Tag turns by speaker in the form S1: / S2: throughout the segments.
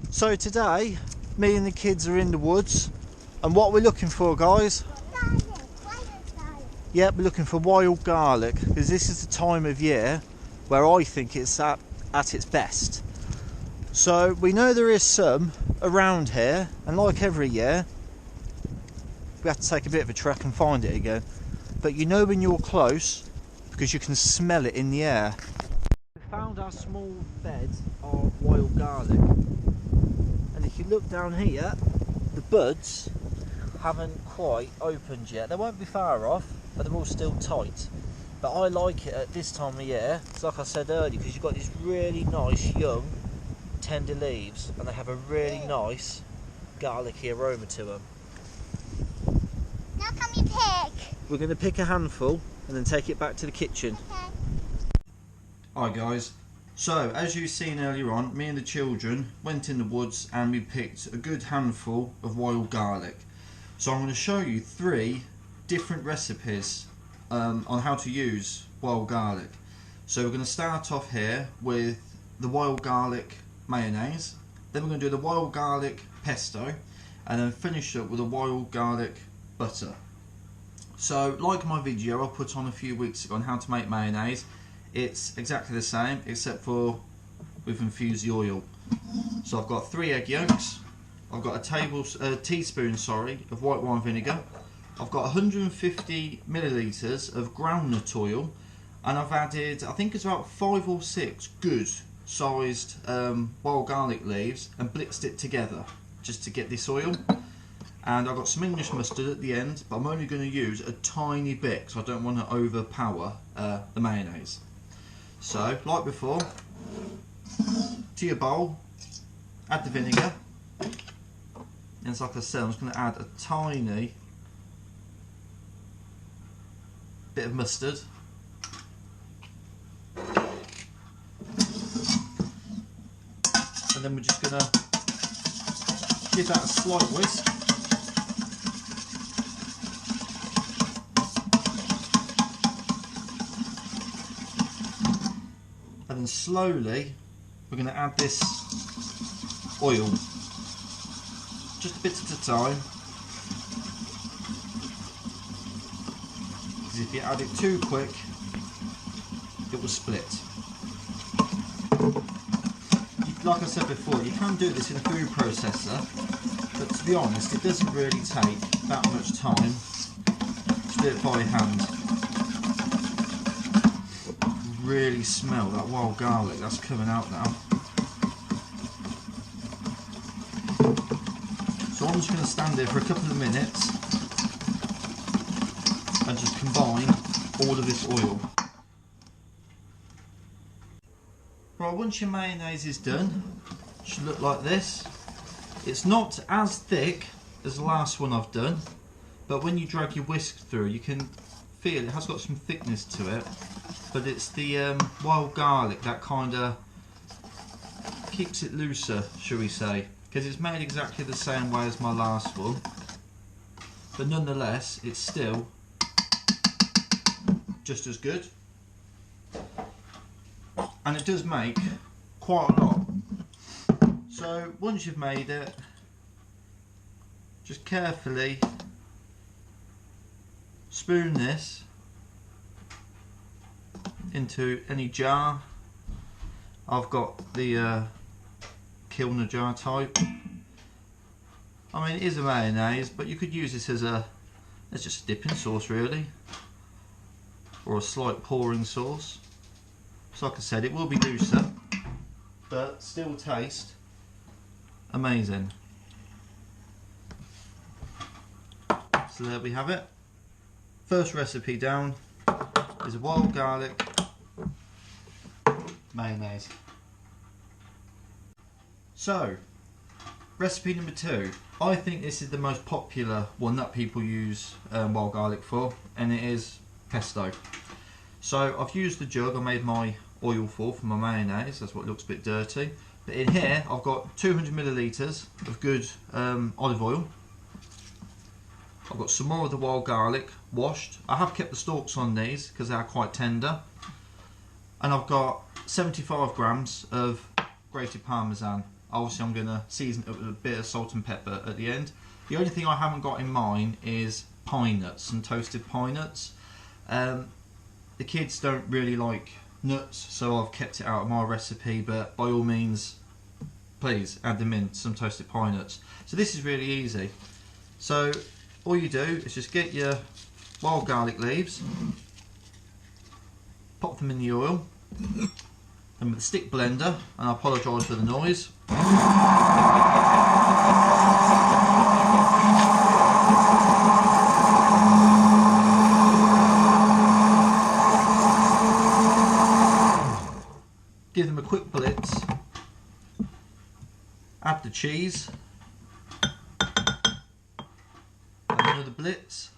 S1: So today, me and the kids are in the woods, and what we're looking for, guys? Yep, we're looking for wild garlic, because this is the time of year where I think it's at its best. So we know there is some around here, and like every year, we have to take a bit of a trek and find it again. But you know when you're close, because you can smell it in the air. We found our small bed of wild garlic. And if you look down here, the buds haven't quite opened yet. They won't be far off, but they're all still tight. But I like it at this time of year, it's like I said earlier, because you've got these really nice young tender leaves, and they have a really nice garlicky aroma to them.
S2: Now can we pick?
S1: We're going to pick a handful and then take it back to the kitchen.
S2: Okay.
S1: Hi guys. So, as you've seen earlier on, me and the children went in the woods and we picked a good handful of wild garlic. So I'm going to show you 3 different recipes on how to use wild garlic. So we're going to start off here with the wild garlic mayonnaise, then we're going to do the wild garlic pesto, and then finish up with a wild garlic butter. So, like my video I put on a few weeks ago on how to make mayonnaise, it's exactly the same except for we've infused the oil. So I've got 3 egg yolks, I've got a teaspoon of white wine vinegar, I've got 150 millilitres of groundnut oil, and I've added, I think it's about 5 or 6 good sized wild garlic leaves and blitzed it together just to get this oil. And I've got some English mustard at the end, but I'm only going to use a tiny bit because I don't want to overpower the mayonnaise. So, like before, to your bowl, add the vinegar, and it's like I said, I'm just going to add a tiny bit of mustard. And then we're just going to give that a slight whisk. And then slowly we're going to add this oil, just a bit at a time, because if you add it too quick it will split. Like I said before, you can do this in a food processor, but to be honest it doesn't really take that much time to do it by hand. Really smell that wild garlic that's coming out now. So I'm just going to stand there for a couple of minutes and just combine all of this oil. Right, once your mayonnaise is done, it should look like this. It's not as thick as the last one I've done, but when you drag your whisk through you can feel it has got some thickness to it. But it's the wild garlic that kind of keeps it looser, shall we say, because it's made exactly the same way as my last one, but nonetheless it's still just as good, and it does make quite a lot. So once you've made it, just carefully spoon this into any jar. I've got the Kilner jar type. I mean, it is a mayonnaise, but you could use this as just a dipping sauce really, or a slight pouring sauce. So like I said, it will be looser, but still taste amazing. So there we have it. First recipe down is a wild garlic mayonnaise. So, recipe number 2. I think this is the most popular one that people use wild garlic for, and it is pesto. So I've used the jug I made my oil for my mayonnaise. That's what looks a bit dirty. But in here I've got 200 millilitres of good olive oil. I've got some more of the wild garlic washed. I have kept the stalks on these because they are quite tender. And I've got 75 grams of grated parmesan. Obviously I'm going to season it with a bit of salt and pepper at the end. The only thing I haven't got in mine is pine nuts and toasted pine nuts. The kids don't really like nuts, so I've kept it out of my recipe, but by all means please add them in, some toasted pine nuts. So this is really easy. So all you do is just get your wild garlic leaves, pop them in the oil, and with a stick blender, and I apologise for the noise, give them a quick blitz, add the cheese, and another blitz.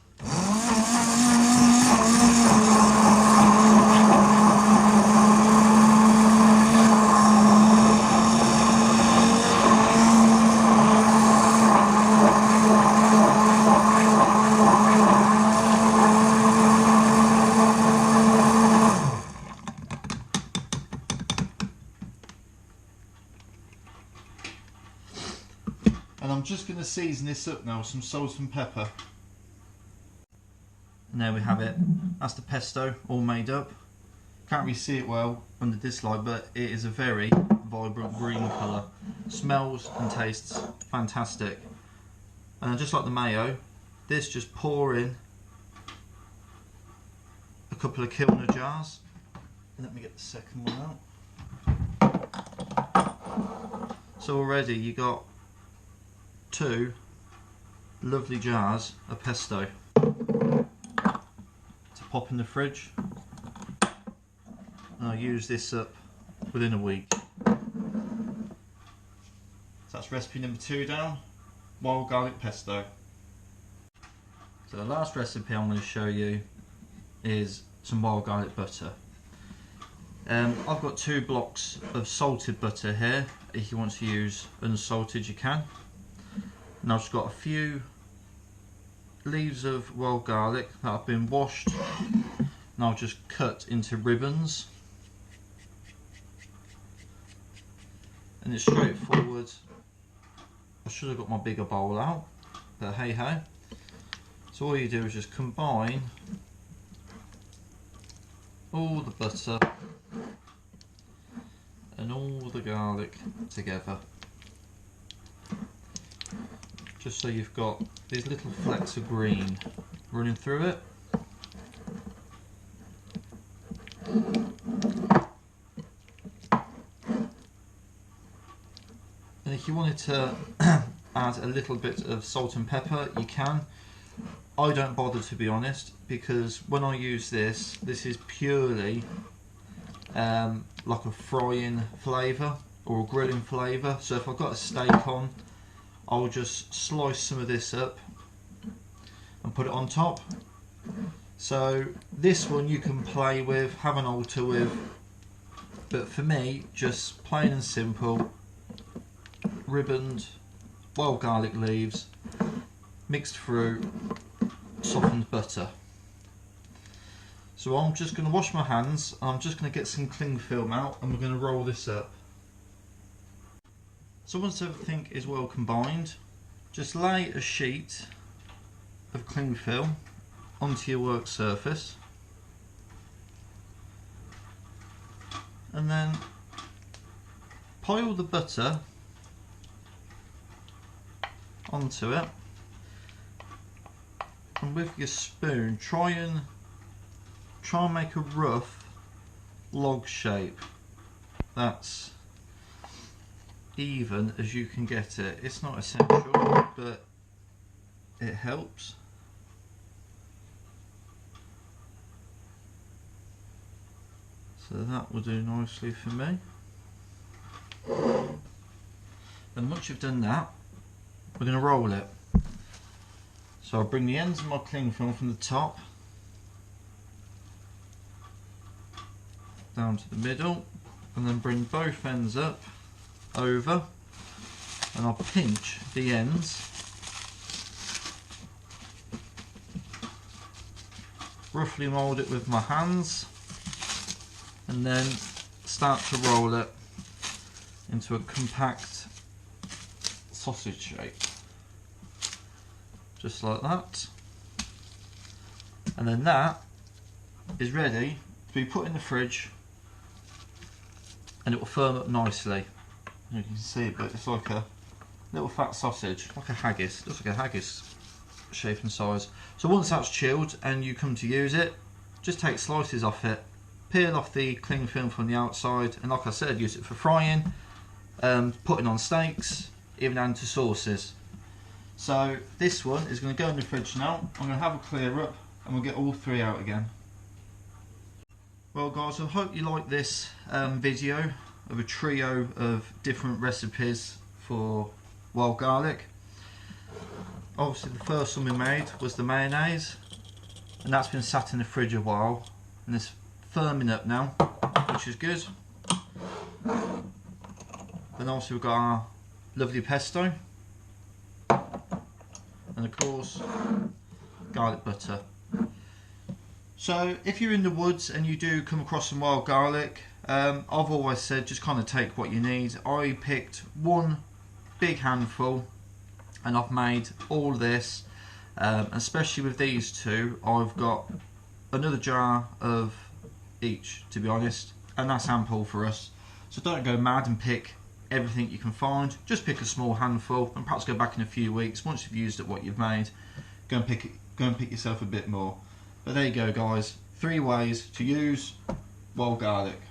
S1: And I'm just going to season this up now with some salt and pepper. And there we have it. That's the pesto all made up. Can't really see it well under this light, but it is a very vibrant green colour. Smells and tastes fantastic. And just like the mayo, this just pour in a couple of kilner jars. Let me get the second one out. So already you got 2 lovely jars of pesto to pop in the fridge, and I'll use this up within a week. So that's recipe number 2 down, wild garlic pesto. So the last recipe I'm going to show you is some wild garlic butter. I've got 2 blocks of salted butter here. If you want to use unsalted you can. And I've just got a few leaves of wild garlic that have been washed, and I'll just cut into ribbons. And it's straightforward. I should have got my bigger bowl out, but hey ho. So all you do is just combine all the butter and all the garlic together, just so you've got these little flecks of green running through it. And if you wanted to add a little bit of salt and pepper, you can. I don't bother, to be honest, because when I use this is purely like a frying flavour or a grilling flavour. So if I've got a steak on, I'll just slice some of this up and put it on top. So this one you can play with, have an alter with, but for me, just plain and simple, ribboned wild garlic leaves, mixed fruit, softened butter. So I'm just going to wash my hands, I'm just going to get some cling film out, and we're going to roll this up. So once everything is well combined, just lay a sheet of cling film onto your work surface, and then pile the butter onto it, and with your spoon try and make a rough log shape that's even as you can get it. It's not essential, but it helps. So that will do nicely for me. And once you've done that, we're going to roll it. So I'll bring the ends of my cling film from the top down to the middle, and then bring both ends up over, and I'll pinch the ends, roughly mould it with my hands, and then start to roll it into a compact sausage shape. Just like that. And then that is ready to be put in the fridge, and it will firm up nicely. You can see it, but it's like a little fat sausage, like a haggis. Looks like a haggis shape and size. So once that's chilled and you come to use it, just take slices off it, peel off the cling film from the outside, and like I said, use it for frying, putting on steaks, even down to sauces. So this one is going to go in the fridge now. I'm going to have a clear up and we'll get all three out again. Well guys, I hope you like this video of a trio of different recipes for wild garlic. Obviously the first one we made was the mayonnaise, and that's been sat in the fridge a while and it's firming up now, which is good. Then also we've got our lovely pesto, and of course garlic butter. So if you're in the woods and you do come across some wild garlic, I've always said just kind of take what you need. I picked one big handful and I've made all this, especially with these two. I've got another jar of each, to be honest, and that's ample for us. So don't go mad and pick everything you can find. Just pick a small handful and perhaps go back in a few weeks once you've used up what you've made. Go and pick yourself a bit more. But there you go guys, 3 ways to use wild garlic.